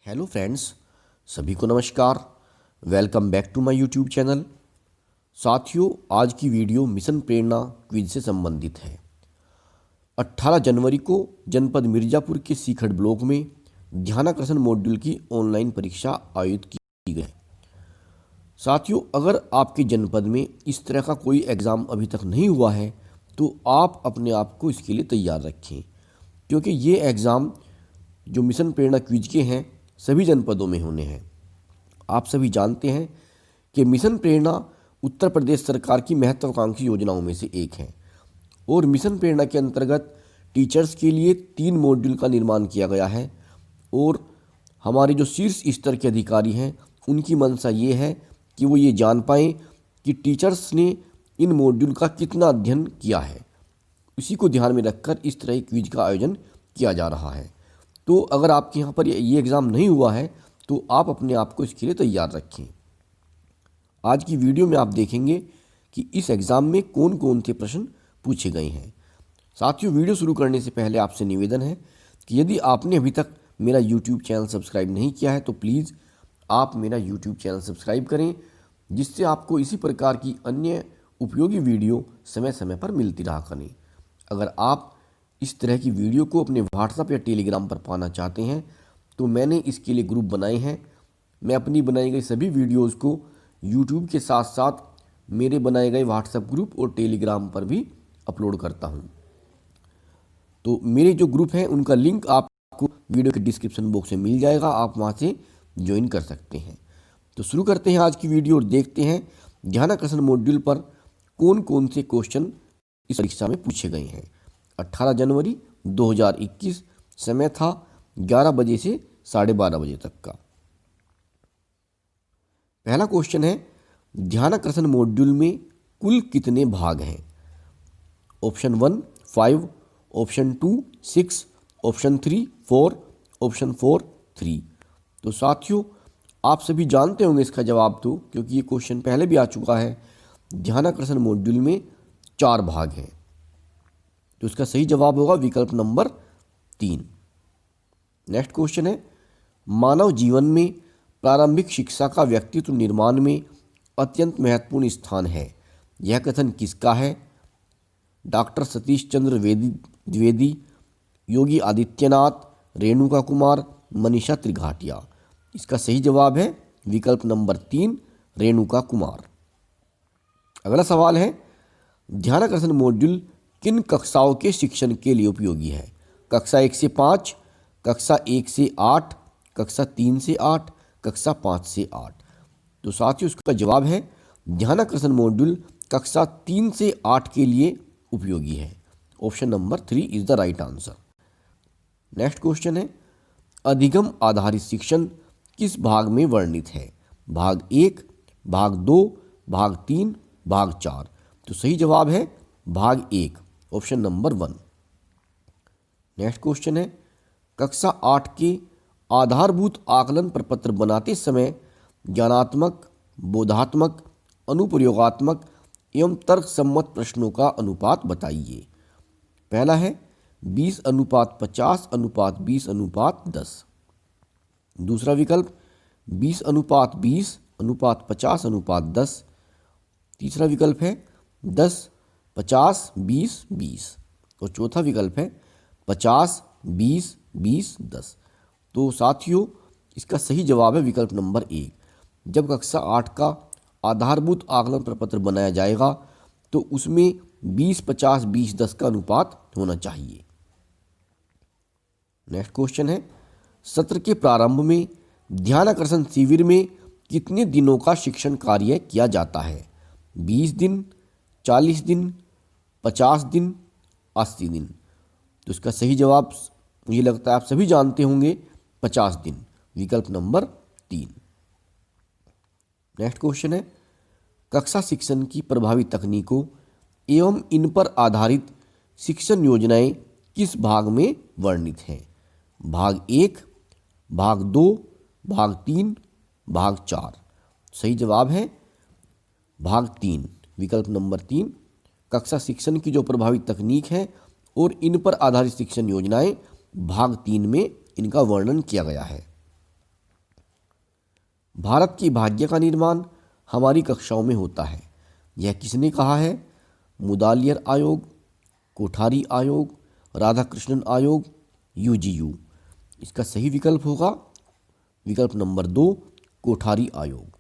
Hello friends, सभी को नमस्कार। Welcome back to my YouTube channel. साथियों, आज की वीडियो मिशन प्रेरणा क्विज से संबंधित है। 18 जनवरी को जनपद मिर्ज़ापुर के सीखड़ ब्लॉक में ध्यानाकर्षण मॉड्यूल की ऑनलाइन परीक्षा आयोजित की गई है। साथियों, अगर आपके जनपद में इस तरह का कोई एग्ज़ाम अभी तक नहीं हुआ है तो आप अपने आप को इसके लिए तैयार रखें, क्योंकि ये एग्ज़ाम जो मिशन प्रेरणा क्विज के हैं सभी जनपदों में होने हैं। आप सभी जानते हैं कि मिशन प्रेरणा उत्तर प्रदेश सरकार की महत्वाकांक्षी योजनाओं में से एक है और मिशन प्रेरणा के अंतर्गत टीचर्स के लिए 3 मॉड्यूल का निर्माण किया गया है। और हमारे जो शीर्ष स्तर के अधिकारी हैं उनकी मंशा ये है कि वो ये जान पाएँ कि टीचर्स ने इन मॉड्यूल का कितना अध्ययन किया है। इसी को ध्यान में रखकर इस तरह की क्विज का आयोजन किया जा रहा है। तो अगर आपके यहाँ पर ये एग्ज़ाम नहीं हुआ है तो आप अपने आप को इसके लिए तैयार रखें। आज की वीडियो में आप देखेंगे कि इस एग्ज़ाम में कौन कौन से प्रश्न पूछे गए हैं। साथियों, वीडियो शुरू करने से पहले आपसे निवेदन है कि यदि आपने अभी तक मेरा यूट्यूब चैनल सब्सक्राइब नहीं किया है तो प्लीज़ आप मेरा यूट्यूब चैनल सब्सक्राइब करें, जिससे आपको इसी प्रकार की अन्य उपयोगी वीडियो समय समय पर मिलती रहा करें। अगर आप इस तरह की वीडियो को अपने व्हाट्सएप या टेलीग्राम पर पाना चाहते हैं तो मैंने इसके लिए ग्रुप बनाए हैं। मैं अपनी बनाई गई सभी वीडियोज़ को यूट्यूब के साथ साथ मेरे बनाए गए व्हाट्सएप ग्रुप और टेलीग्राम पर भी अपलोड करता हूं। तो मेरे जो ग्रुप हैं उनका लिंक आपको वीडियो के डिस्क्रिप्शन बॉक्स में मिल जाएगा, आप वहां से ज्वाइन कर सकते हैं। तो शुरू करते हैं आज की वीडियो और देखते हैं ध्यानाकर्षण मॉड्यूल पर कौन कौन से क्वेश्चन इस परीक्षा में पूछे गए हैं। 18 जनवरी 2021 समय था 11 बजे से 12:30 बजे तक का। पहला क्वेश्चन है, ध्यानाकर्षण मॉड्यूल में कुल कितने भाग हैं? Option 1 5, option 2 6, option 3 4, option 4 3। तो साथियों, आप सभी जानते होंगे इसका जवाब, तो क्योंकि ये क्वेश्चन पहले भी आ चुका है। ध्यानाकर्षण मॉड्यूल में 4 भाग हैं, तो इसका सही जवाब होगा विकल्प नंबर 3। नेक्स्ट क्वेश्चन है, मानव जीवन में प्रारंभिक शिक्षा का व्यक्तित्व निर्माण में अत्यंत महत्वपूर्ण स्थान है। यह कथन किसका है? डॉक्टर सतीश चंद्र द्विवेदी, योगी आदित्यनाथ, रेणुका कुमार, मनीषा त्रिघाटिया। इसका सही जवाब है विकल्प नंबर 3, रेणुका कुमार। अगला सवाल है, ध्यानाकर्षण मॉड्यूल किन कक्षाओं के शिक्षण के लिए उपयोगी है? कक्षा 1 से 5, कक्षा 1 से 8, कक्षा 3 से 8, कक्षा 5 से 8। तो साथियों, उसका जवाब है ध्यानाकर्षण मॉड्यूल कक्षा 3 से 8 के लिए उपयोगी है। Option number 3 is the right answer. Next question है, अधिगम आधारित शिक्षण किस भाग में वर्णित है? भाग 1, भाग 2, भाग 3, भाग 4। तो सही जवाब है भाग 1, ऑप्शन नंबर 1। नेक्स्ट क्वेश्चन है, कक्षा 8 के आधारभूत आकलन प्रपत्र बनाते समय ज्ञानात्मक, बोधात्मक, अनुप्रयोगात्मक एवं तर्क सम्मत प्रश्नों का अनुपात बताइए। पहला है 20:50:20:10। दूसरा विकल्प 20:20:50:10। तीसरा विकल्प है 10:50:20:20 और चौथा विकल्प है 50:20:20:10। तो साथियों, इसका सही जवाब है विकल्प नंबर 1। जब कक्षा 8 का आधारभूत आकलन प्रपत्र बनाया जाएगा तो उसमें 20:50:20:10 का अनुपात होना चाहिए। नेक्स्ट क्वेश्चन है, सत्र के प्रारंभ में ध्यानाकर्षण शिविर में कितने दिनों का शिक्षण कार्य किया जाता है? 20 दिन, 40 दिन, 50 दिन, 80 दिन। तो इसका सही जवाब मुझे लगता है आप सभी जानते होंगे, 50 दिन, विकल्प नंबर 3। नेक्स्ट क्वेश्चन है, कक्षा शिक्षण की प्रभावी तकनीकों एवं इन पर आधारित शिक्षण योजनाएं किस भाग में वर्णित हैं? भाग 1, भाग 2, भाग 3, भाग 4। सही जवाब है भाग 3, विकल्प नंबर 3। कक्षा शिक्षण की जो प्रभावी तकनीक है और इन पर आधारित शिक्षण योजनाएं भाग 3 में इनका वर्णन किया गया है। भारत की भाग्य का निर्माण हमारी कक्षाओं में होता है, यह किसने कहा है? मुदालियर आयोग, कोठारी आयोग, राधाकृष्णन आयोग, यूजीयू। इसका सही विकल्प होगा विकल्प नंबर 2, कोठारी आयोग।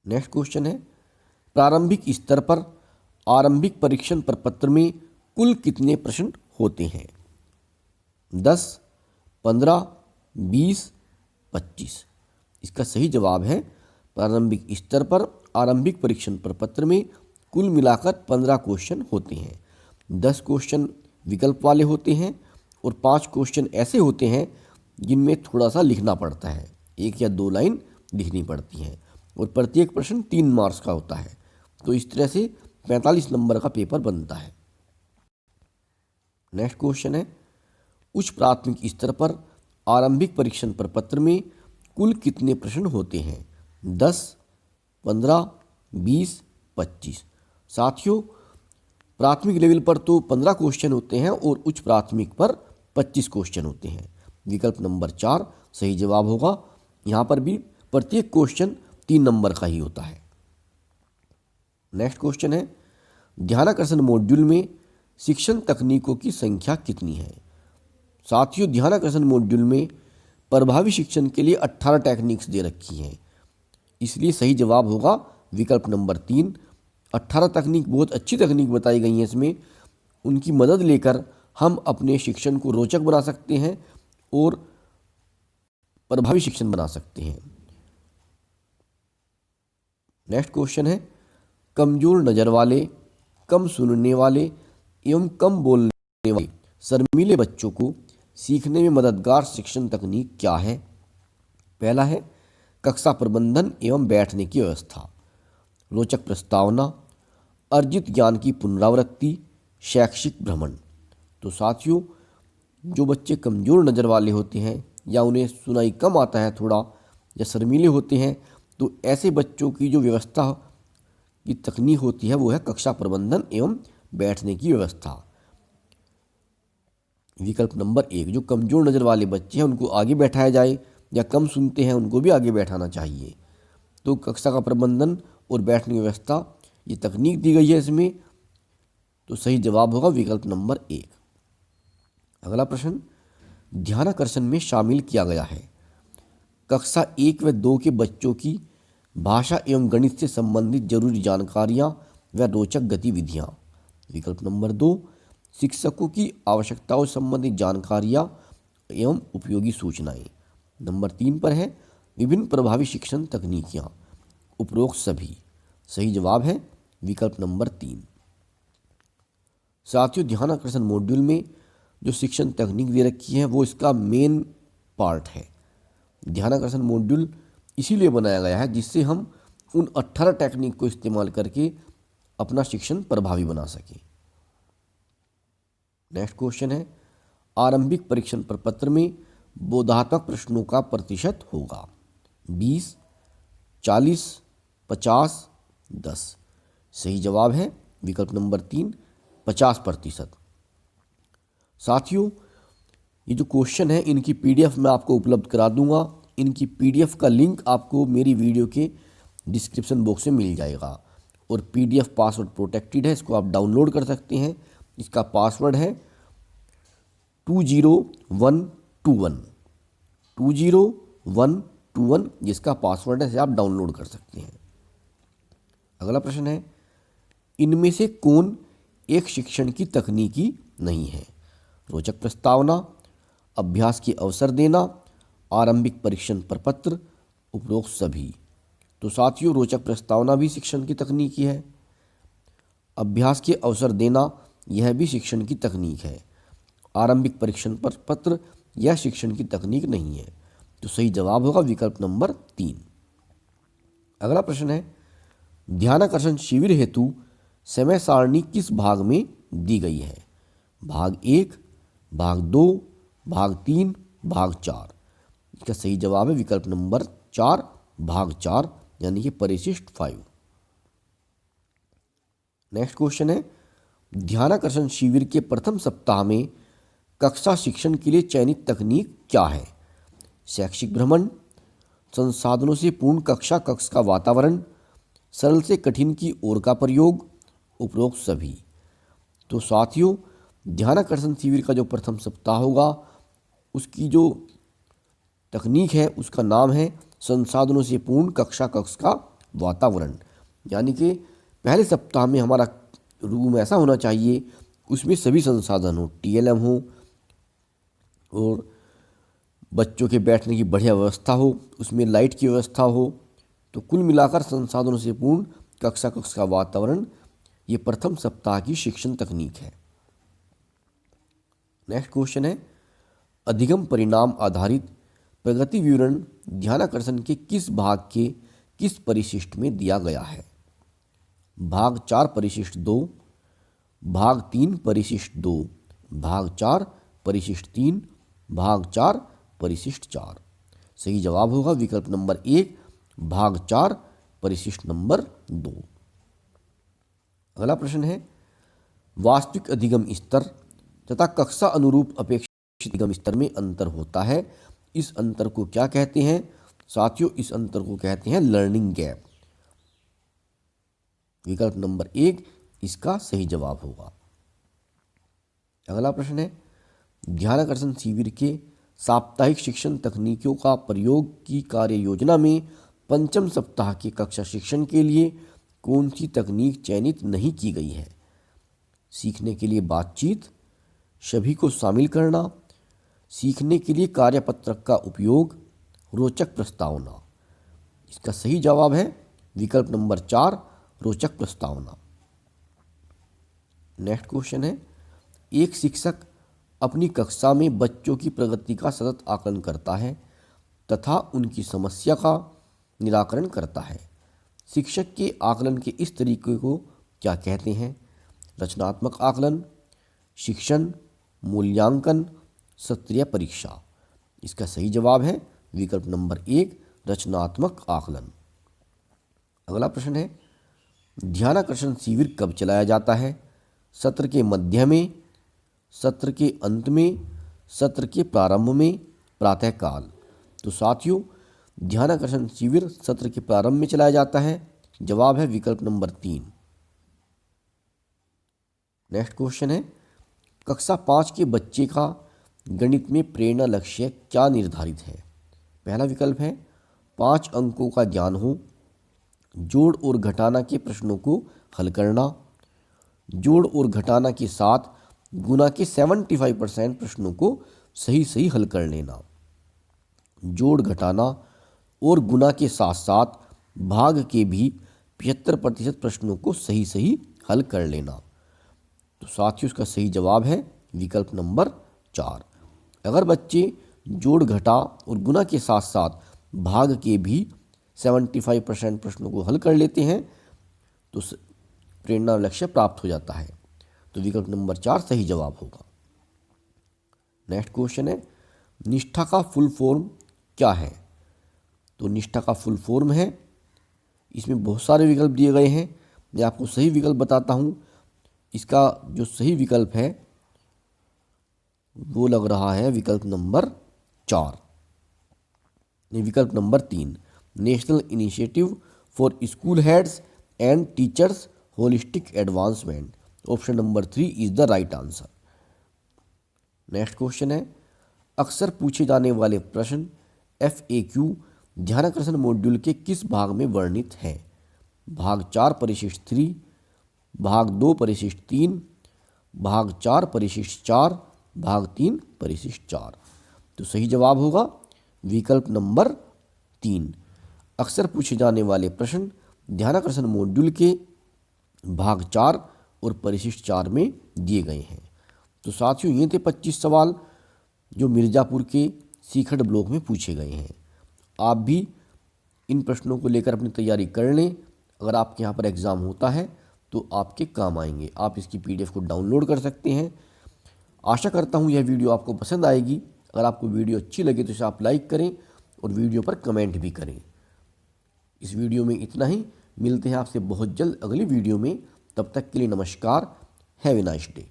नेक्स्ट क्वेश्चन है, प्रारंभिक स्तर पर आरंभिक परीक्षण प्रपत्र में कुल कितने प्रश्न होते हैं? 10, 15, 20, 25। इसका सही जवाब है प्रारंभिक स्तर पर आरंभिक परीक्षण प्रपत्र में कुल मिलाकर 15 क्वेश्चन होते हैं। 10 क्वेश्चन विकल्प वाले होते हैं और 5 क्वेश्चन ऐसे होते हैं जिनमें थोड़ा सा लिखना पड़ता है, 1 या 2 लाइन लिखनी पड़ती हैं और प्रत्येक प्रश्न 3 मार्क्स का होता है। तो इस तरह से 45 नंबर का पेपर बनता है। नेक्स्ट क्वेश्चन है, उच्च प्राथमिक स्तर पर आरंभिक परीक्षण प्रपत्र में कुल कितने प्रश्न होते हैं? 10, 15, 20, 25। साथियों, प्राथमिक लेवल पर तो 15 क्वेश्चन होते हैं और उच्च प्राथमिक पर 25 क्वेश्चन होते हैं। विकल्प नंबर 4 सही जवाब होगा। यहाँ पर भी प्रत्येक क्वेश्चन 3 नंबर का ही होता है। नेक्स्ट क्वेश्चन है, ध्यानाकर्षण मॉड्यूल में शिक्षण तकनीकों की संख्या कितनी है? साथियों, ध्यानाकर्षण मॉड्यूल में प्रभावी शिक्षण के लिए 18 टेक्निक्स दे रखी हैं, इसलिए सही जवाब होगा विकल्प नंबर 3। 18 तकनीक बहुत अच्छी तकनीक बताई गई हैं इसमें। उनकी मदद लेकर हम अपने शिक्षण को रोचक बना सकते हैं और प्रभावी शिक्षण बना सकते हैं। नेक्स्ट क्वेश्चन है, कमजोर नज़र वाले, कम सुनने वाले एवं कम बोलने वाले शर्मीले बच्चों को सीखने में मददगार शिक्षण तकनीक क्या है? पहला है कक्षा प्रबंधन एवं बैठने की व्यवस्था, रोचक प्रस्तावना, अर्जित ज्ञान की पुनरावृत्ति, शैक्षिक भ्रमण। तो साथियों, जो बच्चे कमज़ोर नज़र वाले होते हैं या उन्हें सुनाई कम आता है थोड़ा, या शर्मीले होते हैं, तो ऐसे बच्चों की जो व्यवस्था की तकनीक होती है वो है कक्षा प्रबंधन एवं बैठने की व्यवस्था। विकल्प नंबर 1, जो कमज़ोर नज़र वाले बच्चे हैं उनको आगे बैठाया जाए, या कम सुनते हैं उनको भी आगे बैठाना चाहिए। तो कक्षा का प्रबंधन और बैठने की व्यवस्था ये तकनीक दी गई है इसमें, तो सही जवाब होगा विकल्प नंबर 1। अगला प्रश्न, ध्यानाकर्षण में शामिल किया गया है कक्षा 1 व 2 के बच्चों की भाषा एवं गणित से संबंधित जरूरी जानकारियाँ व रोचक गतिविधियाँ। विकल्प नंबर 2, शिक्षकों की आवश्यकताओं से संबंधित जानकारियाँ एवं उपयोगी सूचनाएं। नंबर 3 पर है विभिन्न प्रभावी शिक्षण तकनीकियाँ, उपरोक्त सभी। सही जवाब है विकल्प नंबर 3। साथियों, ध्यानाकर्षण मॉड्यूल में जो शिक्षण तकनीक दे रखी है वो इसका मेन पार्ट है। ध्यानाकर्षण मॉड्यूल इसीलिए बनाया गया है जिससे हम उन 18 टेक्निक को इस्तेमाल करके अपना शिक्षण प्रभावी बना सकें। नेक्स्ट क्वेश्चन है, आरंभिक परीक्षण प्रपत्र में बोधात्मक प्रश्नों का प्रतिशत होगा 20, 40, 50, 10। सही जवाब है विकल्प नंबर 3, 50%। साथियों, ये जो क्वेश्चन है इनकी पीडीएफ मैं आपको उपलब्ध करा दूंगा। इनकी पीडीएफ का लिंक आपको मेरी वीडियो के डिस्क्रिप्शन बॉक्स में मिल जाएगा और पीडीएफ पासवर्ड प्रोटेक्टेड है, इसको आप डाउनलोड कर सकते हैं। इसका पासवर्ड है 20121, 20121 जिसका पासवर्ड है, आप डाउनलोड कर सकते हैं। अगला प्रश्न है, इनमें से कौन एक शिक्षण की तकनीकी नहीं है? रोचक प्रस्तावना, अभ्यास के अवसर देना, आरंभिक परीक्षण प्रपत्र, उपरोक्त सभी। तो साथियों, रोचक प्रस्तावना भी शिक्षण की तकनीकी है, अभ्यास के अवसर देना यह भी शिक्षण की तकनीक है, आरंभिक परीक्षण प्रपत्र यह शिक्षण की तकनीक नहीं है। तो सही जवाब होगा विकल्प नंबर 3। अगला प्रश्न है, ध्यानाकर्षण शिविर हेतु समय सारणी किस भाग में दी गई है? भाग 1, भाग 2, भाग 3, भाग 4। इसका सही जवाब है विकल्प नंबर 4, भाग 4, यानी कि परिशिष्ट 5। नेक्स्ट क्वेश्चन है, ध्यानाकर्षण शिविर के प्रथम सप्ताह में कक्षा शिक्षण के लिए चयनित तकनीक क्या है? शैक्षिक भ्रमण, संसाधनों से पूर्ण कक्षा कक्ष का वातावरण, सरल से कठिन की ओर का प्रयोग, उपरोक्त सभी। तो साथियों, ध्यानाकर्षण शिविर का जो प्रथम सप्ताह होगा उसकी जो तकनीक है उसका नाम है संसाधनों से पूर्ण कक्षा कक्ष का वातावरण। यानी कि पहले सप्ताह में हमारा रूम ऐसा होना चाहिए उसमें सभी संसाधन हो, टीएलएम हो और बच्चों के बैठने की बढ़िया व्यवस्था हो, उसमें लाइट की व्यवस्था हो। तो कुल मिलाकर संसाधनों से पूर्ण कक्षा कक्ष का वातावरण ये प्रथम सप्ताह की शिक्षण तकनीक है। नेक्स्ट क्वेश्चन है, अधिगम परिणाम आधारित प्रगति विवरण ध्यानाकर्षण के किस भाग के किस परिशिष्ट में दिया गया है? भाग 4 परिशिष्ट 2, भाग 3 परिशिष्ट 2, भाग 4 परिशिष्ट 3, भाग 4 परिशिष्ट 4। सही जवाब होगा विकल्प नंबर 1, भाग 4 परिशिष्ट नंबर 2। अगला प्रश्न है, वास्तविक अधिगम स्तर तथा कक्षा अनुरूप अपेक्षित अधिगम स्तर में अंतर होता है। इस अंतर को क्या कहते हैं? साथियों, इस अंतर को कहते हैं लर्निंग गैप। विकल्प नंबर 1 इसका सही जवाब होगा। अगला प्रश्न है, ध्यानाकर्षण शिविर के साप्ताहिक शिक्षण तकनीकों का प्रयोग की कार्य योजना में पंचम सप्ताह के कक्षा शिक्षण के लिए कौन सी तकनीक चयनित नहीं की गई है? सीखने के लिए बातचीत, सभी को शामिल करना, सीखने के लिए कार्यपत्रक का उपयोग, रोचक प्रस्तावना। इसका सही जवाब है विकल्प नंबर 4, रोचक प्रस्तावना। नेक्स्ट क्वेश्चन है, एक शिक्षक अपनी कक्षा में बच्चों की प्रगति का सतत आकलन करता है तथा उनकी समस्या का निराकरण करता है। शिक्षक के आकलन के इस तरीके को क्या कहते हैं? रचनात्मक आकलन, शिक्षण, मूल्यांकन, सत्रीय परीक्षा। इसका सही जवाब है विकल्प नंबर 1, रचनात्मक आकलन। अगला प्रश्न है, ध्यानाकर्षण शिविर कब चलाया जाता है? सत्र के मध्य में, सत्र के अंत में, सत्र के प्रारंभ में, प्रातःकाल। तो साथियों, ध्यानाकर्षण शिविर सत्र के प्रारंभ में चलाया जाता है। जवाब है विकल्प नंबर 3। नेक्स्ट क्वेश्चन है, कक्षा 5 के बच्चे का गणित में प्रेरणा लक्ष्य क्या निर्धारित है? पहला विकल्प है 5 अंकों का ज्ञान हो, जोड़ और घटाना के प्रश्नों को हल करना, जोड़ और घटाना के साथ गुना के 75% प्रश्नों को सही हल कर लेना, जोड़ घटाना और गुना के साथ साथ भाग के भी 75% प्रश्नों को सही हल कर लेना। तो साथियों, इसका सही जवाब है विकल्प नंबर 4। अगर बच्चे जोड़ घटा और गुना के साथ साथ भाग के भी 75% प्रश्नों को हल कर लेते हैं तो प्रेरणा लक्ष्य प्राप्त हो जाता है। तो विकल्प नंबर 4 सही जवाब होगा। नेक्स्ट क्वेश्चन है, निष्ठा का फुल फॉर्म क्या है? तो निष्ठा का फुल फॉर्म है, इसमें बहुत सारे विकल्प दिए गए हैं, मैं आपको सही विकल्प बताता हूँ। इसका जो सही विकल्प है वो लग रहा है विकल्प नंबर 4, विकल्प number 3, national initiative for school heads and teachers holistic advancement. Option number 3 is the right answer. Next question है, अक्सर पूछे जाने वाले प्रश्न FAQ ध्यानाकर्षण मॉड्यूल के किस भाग में वर्णित है? भाग 4 परिशिष्ट 3, भाग 2 परिशिष्ट 3, भाग 4 परिशिष्ट 4, भाग 3 परिशिष्ट 4। तो सही जवाब होगा विकल्प नंबर 3। अक्सर पूछे जाने वाले प्रश्न ध्यानाकर्षण मॉड्यूल के भाग 4 और परिशिष्ट 4 में दिए गए हैं। तो साथियों, ये थे 25 सवाल जो मिर्ज़ापुर के सीखड़ ब्लॉक में पूछे गए हैं। आप भी इन प्रश्नों को लेकर अपनी तैयारी कर लें। अगर आपके यहाँ पर एग्ज़ाम होता है तो आपके काम आएंगे। आप इसकी PDF को डाउनलोड कर सकते हैं। आशा करता हूँ यह वीडियो आपको पसंद आएगी। अगर आपको वीडियो अच्छी लगे तो इसे आप लाइक करें और वीडियो पर कमेंट भी करें। इस वीडियो में इतना ही, मिलते हैं आपसे बहुत जल्द अगली वीडियो में। तब तक के लिए नमस्कार, हैव ए नाइस डे।